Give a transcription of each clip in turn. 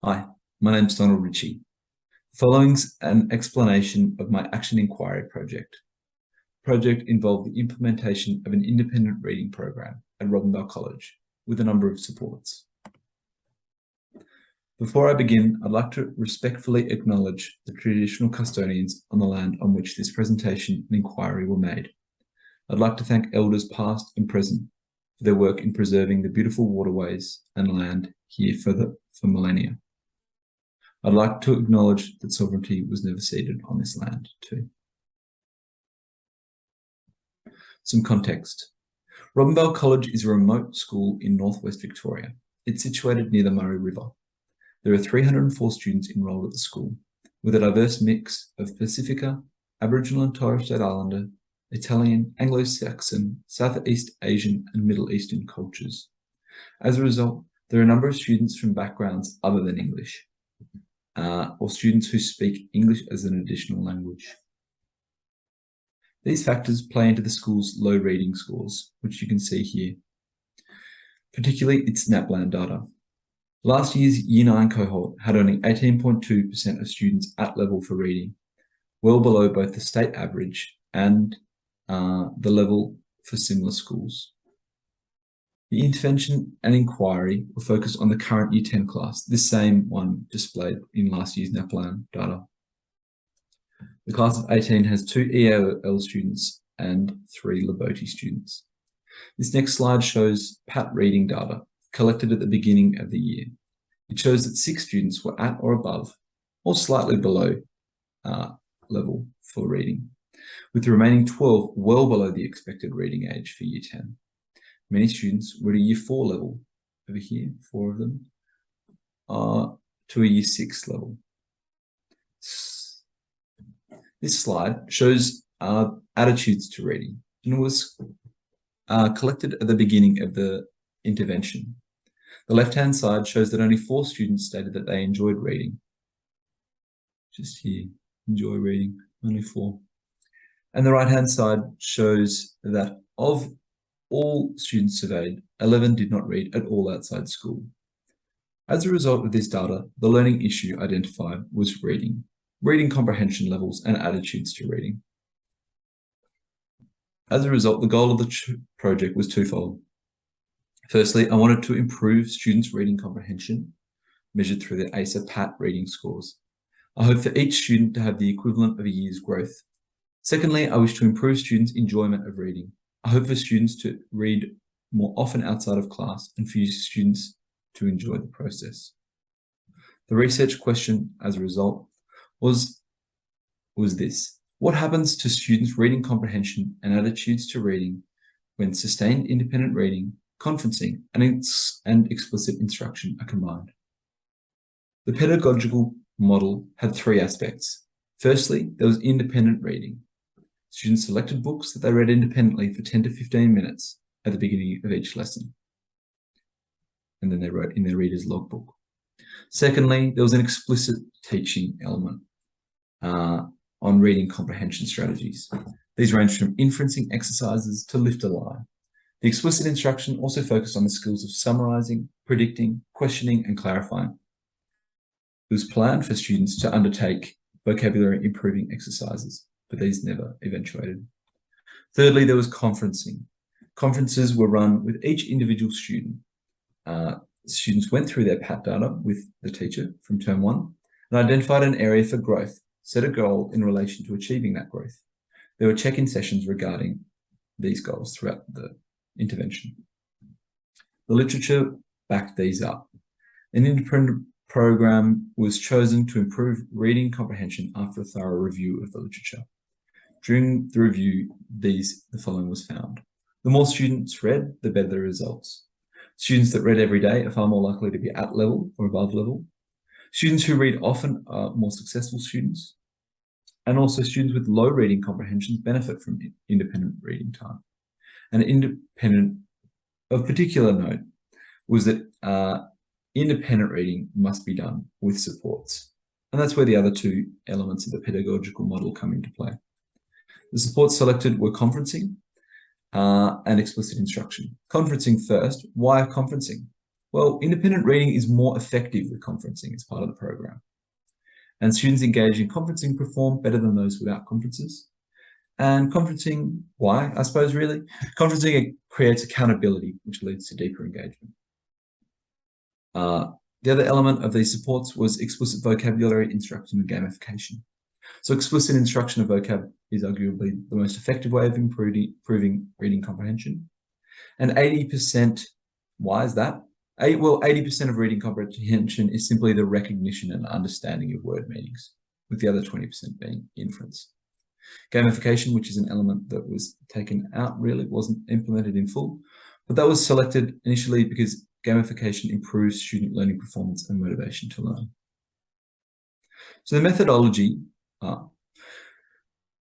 Hi, my name's Donald Ritchie. The following's an explanation of my Action Inquiry project. The project involved the implementation of an independent reading program at Robinbell College with a number of supports. Before I begin, I'd like to respectfully acknowledge the traditional custodians on the land on which this presentation and inquiry were made. I'd like to thank elders past and present for their work in preserving the beautiful waterways and land here for millennia. I'd like to acknowledge that sovereignty was never ceded on this land too. Some context. Robinbell College is a remote school in northwest Victoria. It's situated near the Murray River. There are 304 students enrolled at the school, with a diverse mix of Pacifica, Aboriginal and Torres Strait Islander, Italian, Anglo-Saxon, Southeast Asian and Middle Eastern cultures. As a result, there are a number of students from backgrounds other than English, or students who speak English as an additional language. These factors play into the school's low reading scores, which you can see here, particularly its NAPLAN data. Last year's Year 9 cohort had only 18.2% of students at level for reading, well below both the state average and the level for similar schools. The intervention and inquiry were focused on the current Year 10 class, this same one displayed in last year's NAPLAN data. The class of 18 has 2 EDLL students and 3 Laboti students. This next slide shows PAT reading data collected at the beginning of the year. It shows that 6 students were at or above, or slightly below level for reading, with the remaining 12 well below the expected reading age for Year 10. Many students were at a Year 4 level, over here, 4 of them, to a Year 6 level. This slide shows attitudes to reading, and it was collected at the beginning of the intervention. The left-hand side shows that only 4 students stated that they enjoyed reading. Just here, enjoy reading, only 4. And the right-hand side shows that of all students surveyed, 11 did not read at all outside school. As a result of this data, the learning issue identified was reading comprehension levels and attitudes to reading. As a result, the goal of the project was twofold. Firstly, I wanted to improve students' reading comprehension, measured through the ASA-PAT reading scores. I hope for each student to have the equivalent of a year's growth. Secondly, I wish to improve students' enjoyment of reading. I hope for students to read more often outside of class and for students to enjoy the process. The research question, as a result, was this: what happens to students' reading comprehension and attitudes to reading when sustained independent reading, conferencing, and explicit instruction are combined? The pedagogical model had 3 aspects. Firstly, there was independent reading. Students selected books that they read independently for 10 to 15 minutes at the beginning of each lesson, and then they wrote in their reader's logbook. Secondly, there was an explicit teaching element on reading comprehension strategies. These ranged from inferencing exercises to lift a line. The explicit instruction also focused on the skills of summarizing, predicting, questioning, and clarifying. It was planned for students to undertake vocabulary improving exercises, but these never eventuated. Thirdly, there was conferencing. Conferences were run with each individual student. Students went through their PAT data with the teacher from term 1 and identified an area for growth, set a goal in relation to achieving that growth. There were check-in sessions regarding these goals throughout the intervention. The literature backed these up. An independent program was chosen to improve reading comprehension after a thorough review of the literature. During the review, the following was found. The more students read, the better the results. Students that read every day are far more likely to be at level or above level. Students who read often are more successful students. And also students with low reading comprehensions benefit from independent reading time. And independent, of particular note, was that independent reading must be done with supports. And that's where the other 2 elements of the pedagogical model come into play. The supports selected were conferencing and explicit instruction. Conferencing first. Why conferencing? Well, independent reading is more effective with conferencing as part of the program. And students engaged in conferencing perform better than those without conferences. And conferencing, why? I suppose really, conferencing creates accountability, which leads to deeper engagement. The other element of these supports was explicit vocabulary instruction and gamification. So explicit instruction of vocab is arguably the most effective way of improving reading comprehension. And 80%, why is that? 80% of reading comprehension is simply the recognition and understanding of word meanings, with the other 20% being inference. Gamification, which is an element that was taken out, really wasn't implemented in full, but that was selected initially because gamification improves student learning performance and motivation to learn. So the methodology,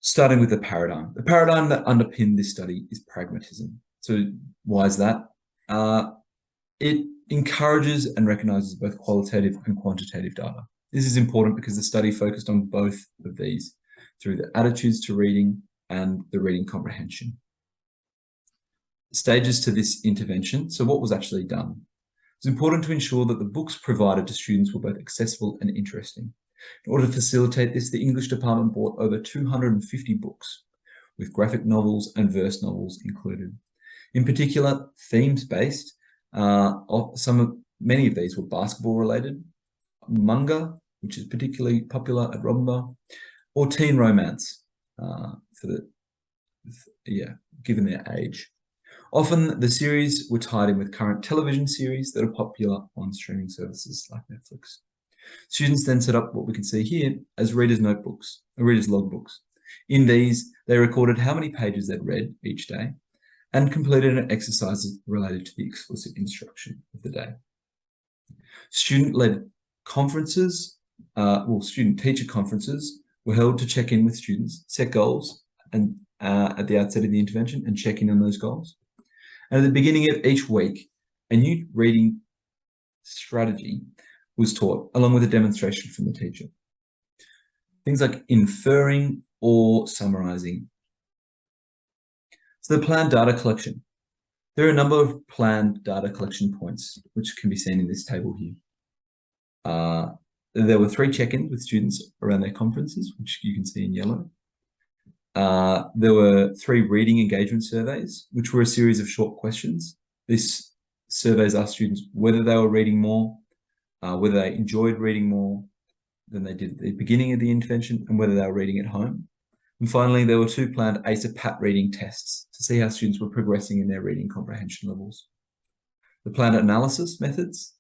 starting with the paradigm. The paradigm that underpinned this study is pragmatism. So why is that? It encourages and recognizes both qualitative and quantitative data. This is important because the study focused on both of these through the attitudes to reading and the reading comprehension. Stages to this intervention. So what was actually done? It's important to ensure that the books provided to students were both accessible and interesting. In order to facilitate this, the English department bought over 250 books, with graphic novels and verse novels included. In particular, themes-based, many of these were basketball-related, manga, which is particularly popular at Robinbar, or teen romance, given their age. Often, the series were tied in with current television series that are popular on streaming services like Netflix. Students then set up what we can see here as readers' notebooks, or readers' logbooks. In these, they recorded how many pages they'd read each day and completed an exercise related to the explicit instruction of the day. Student-led conferences, student-teacher conferences were held to check in with students, set goals, and at the outset of the intervention and check in on those goals. And at the beginning of each week, a new reading strategy was taught, along with a demonstration from the teacher. Things like inferring or summarizing. So the planned data collection. There are a number of planned data collection points, which can be seen in this table here. There were 3 check-ins with students around their conferences, which you can see in yellow. There were 3 reading engagement surveys, which were a series of short questions. These surveys asked students whether they were reading more, whether they enjoyed reading more than they did at the beginning of the intervention, and whether they were reading at home. And finally, there were 2 planned ACE-PAT reading tests to see how students were progressing in their reading comprehension levels. The planned analysis methods.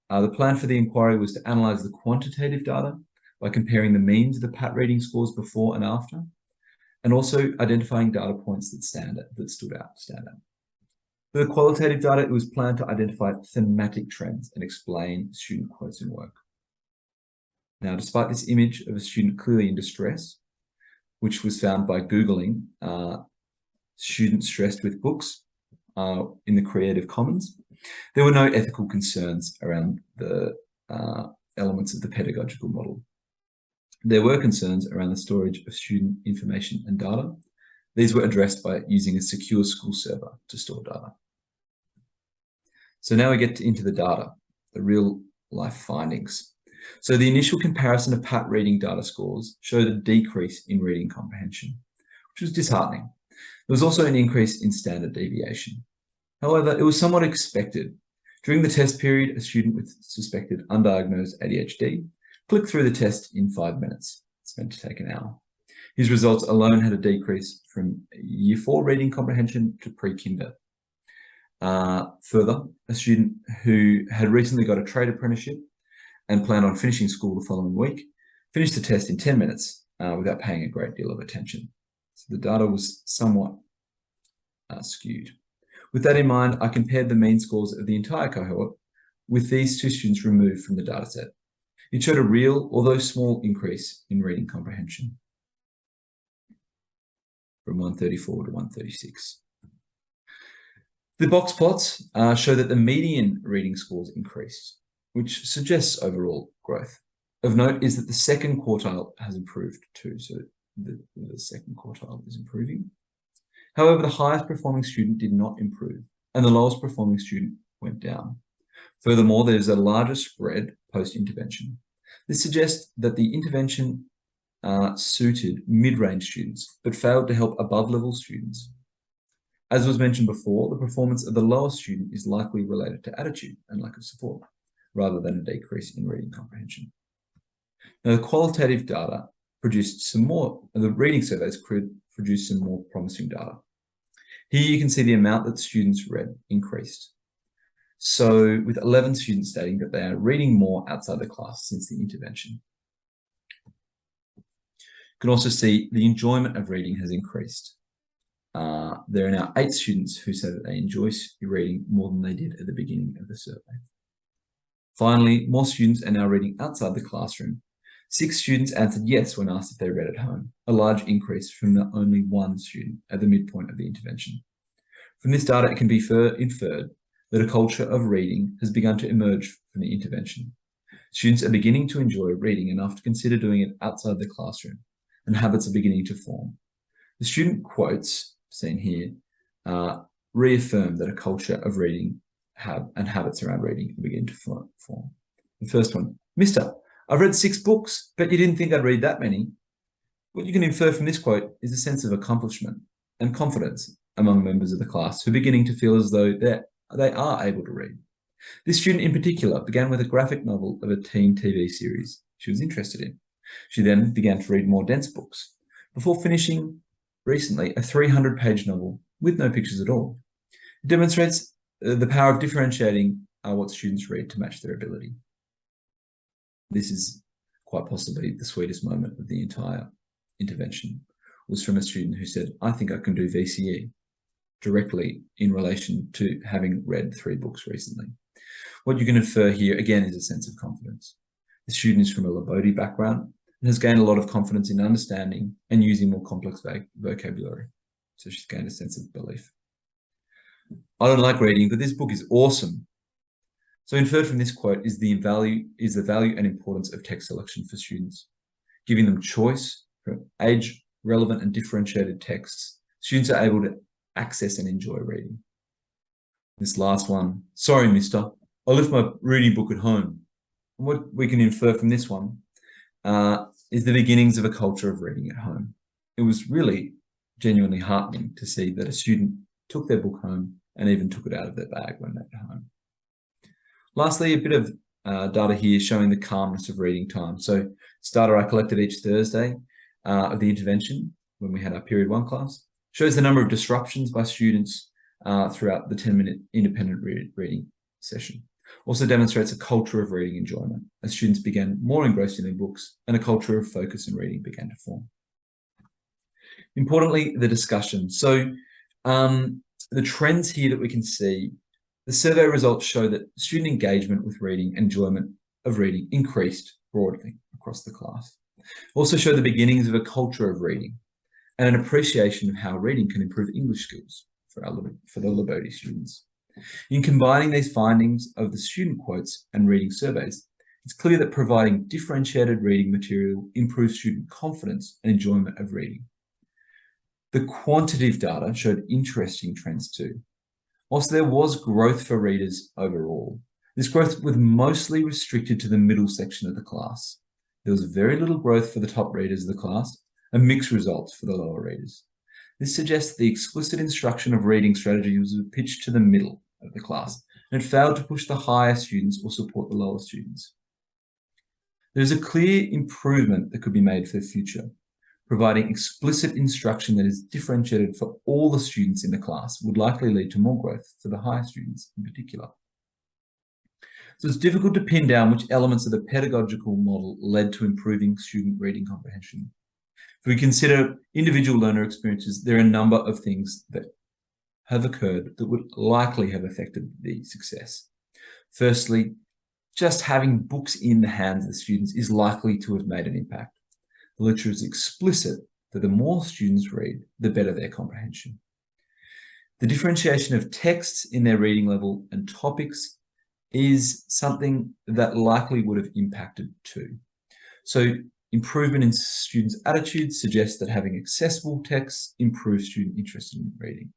The plan for the inquiry was to analyse the quantitative data by comparing the means of the PAT reading scores before and after, and also identifying data points that stood out. For the qualitative data, it was planned to identify thematic trends and explain student quotes and work. Now, despite this image of a student clearly in distress, which was found by Googling students stressed with books in the Creative Commons, there were no ethical concerns around the elements of the pedagogical model. There were concerns around the storage of student information and data. These were addressed by using a secure school server to store data. So now we get into the data, the real life findings. So the initial comparison of PAT reading data scores showed a decrease in reading comprehension, which was disheartening. There was also an increase in standard deviation. However, it was somewhat expected. During the test period, a student with suspected undiagnosed ADHD clicked through the test in 5 minutes. It's meant to take an hour. His results alone had a decrease from Year 4 reading comprehension to pre-kinder. Further, a student who had recently got a trade apprenticeship and planned on finishing school the following week finished the test in 10 minutes without paying a great deal of attention. So the data was somewhat skewed. With that in mind, I compared the mean scores of the entire cohort with these 2 students removed from the dataset. It showed a real, although small, increase in reading comprehension from 134 to 136. The box plots show that the median reading scores increased, which suggests overall growth. Of note is that the second quartile has improved too, so the second quartile is improving. However, the highest performing student did not improve, and the lowest performing student went down. Furthermore, there's a larger spread post-intervention. This suggests that the intervention suited mid-range students, but failed to help above-level students. As was mentioned before, the performance of the lower student is likely related to attitude and lack of support, rather than a decrease in reading comprehension. Now, the qualitative data produced some more, the reading surveys produced some more promising data. Here you can see the amount that students read increased. So with 11 students stating that they are reading more outside the class since the intervention. You can also see the enjoyment of reading has increased. There are now 8 students who say that they enjoy reading more than they did at the beginning of the survey. Finally, more students are now reading outside the classroom. 6 students answered yes when asked if they read at home, a large increase from the only 1 student at the midpoint of the intervention. From this data, it can be inferred that a culture of reading has begun to emerge from the intervention. Students are beginning to enjoy reading enough to consider doing it outside the classroom, and habits are beginning to form. The student quotes, seen here, reaffirm that a culture of reading and habits around reading begin to form. The first one, Mister, I've read 6 books, but you didn't think I'd read that many. What you can infer from this quote is a sense of accomplishment and confidence among members of the class who are beginning to feel as though they are able to read. This student in particular began with a graphic novel of a teen TV series she was interested in. She then began to read more dense books, before finishing recently a 300-page novel with no pictures at all. It demonstrates the power of differentiating what students read to match their ability. This is quite possibly the sweetest moment of the entire intervention, was from a student who said, I think I can do VCE, directly in relation to having read 3 books recently. What you can infer here, again, is a sense of confidence. The student is from a Labodi background and has gained a lot of confidence in understanding and using more complex vocabulary. So she's gained a sense of belief. I don't like reading, but this book is awesome. So inferred from this quote is the value and importance of text selection for students. Giving them choice from age-relevant and differentiated texts, students are able to access and enjoy reading. This last one, sorry, mister, I left my reading book at home. And what we can infer from this one is the beginnings of a culture of reading at home. It was really genuinely heartening to see that a student took their book home and even took it out of their bag when they got home. Lastly, a bit of data here showing the calmness of reading time. So this data I collected each Thursday of the intervention when we had our period 1 class. Shows the number of disruptions by students throughout the 10-minute independent reading session. Also demonstrates a culture of reading enjoyment as students began more engrossed in their books and a culture of focus and reading began to form. Importantly, the discussion. So the trends here that we can see, the survey results show that student engagement with reading and enjoyment of reading increased broadly across the class. Also show the beginnings of a culture of reading and an appreciation of how reading can improve English skills for the Labodi students. In combining these findings of the student quotes and reading surveys, it's clear that providing differentiated reading material improves student confidence and enjoyment of reading. The quantitative data showed interesting trends too. Whilst there was growth for readers overall, this growth was mostly restricted to the middle section of the class. There was very little growth for the top readers of the class and mixed results for the lower readers. This suggests the explicit instruction of reading strategy was pitched to the middle of the class and failed to push the higher students or support the lower students. There's a clear improvement that could be made for the future. Providing explicit instruction that is differentiated for all the students in the class would likely lead to more growth for the higher students in particular. So it's difficult to pin down which elements of the pedagogical model led to improving student reading comprehension. If we consider individual learner experiences, there are a number of things that have occurred that would likely have affected the success. Firstly, just having books in the hands of the students is likely to have made an impact. The literature is explicit that the more students read, the better their comprehension. The differentiation of texts in their reading level and topics is something that likely would have impacted too. So improvement in students' attitudes suggests that having accessible texts improves student interest in reading.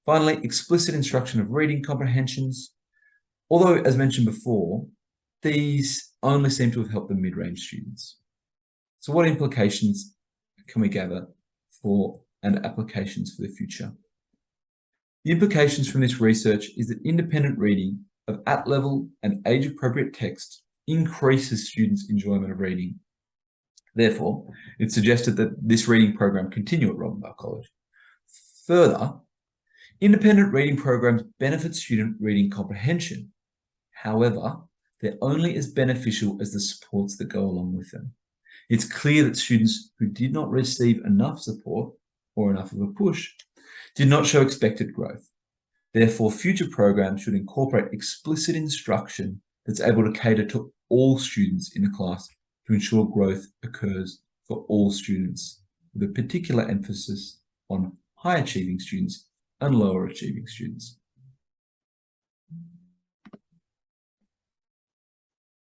Finally, explicit instruction of reading comprehensions Although, as mentioned before, these only seem to have helped the mid-range students. So what implications can we gather for and applications for the future? The implications from this research is that independent reading of at-level and age-appropriate text increases students' enjoyment of reading. Therefore, it's suggested that this reading program continue at Robinvale College. Further, independent reading programs benefit student reading comprehension. However, they're only as beneficial as the supports that go along with them. It's clear that students who did not receive enough support or enough of a push did not show expected growth. Therefore, future programs should incorporate explicit instruction that's able to cater to all students in the class to ensure growth occurs for all students, with a particular emphasis on high achieving students and lower achieving students.